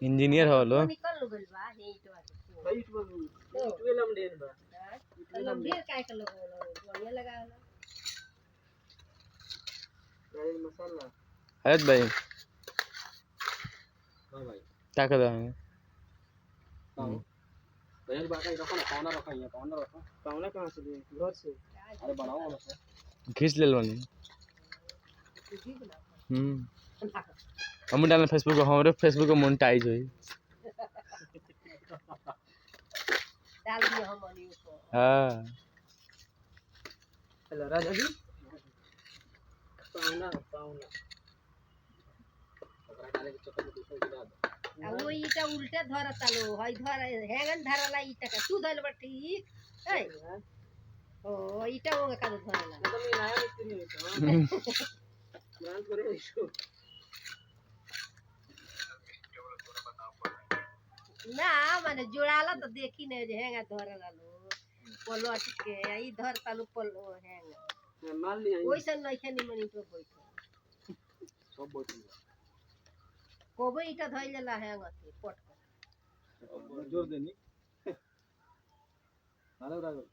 engineer हलो निकल लो गइल बा हे इटवा के भाई इटवे लम देन बा लम ढेर काय के लोग बढ़िया लगावला गाड़ी मसाला हयत भाई हां भाई क्या कर रहा है पहले बाका रखो ना पावना रखो ये पावना रखो पावना कहां से लिए घर से अरे बनाओ ना खींच ले लो हम डालना फेसबुक को हमारे फेसबुक को मोनेटाइज होई डाल दियो हम अनियो को हां हेलो राजा जी पावना ओकरा डाले के चक्कर में दूसरा गिरा दो आ वो ईटा उल्टे धरता लो हई धर हैगन धरला ईटा का तू धइल बटी ए ओ ईटा वो का धरला मतलब ये नया मिस्त्री है तो ब्रांड करे इसको ना माने जोड़ाला तो देखी नहीं जे हैगा धरला लो पलट के ई धरता लो पलो हैगा मान लिया ओइसन नहीं खेनी मनी तो बैठो सब बोल कोबो ईटा धइलेला हैगा के पट जोर देनी हेलो राघव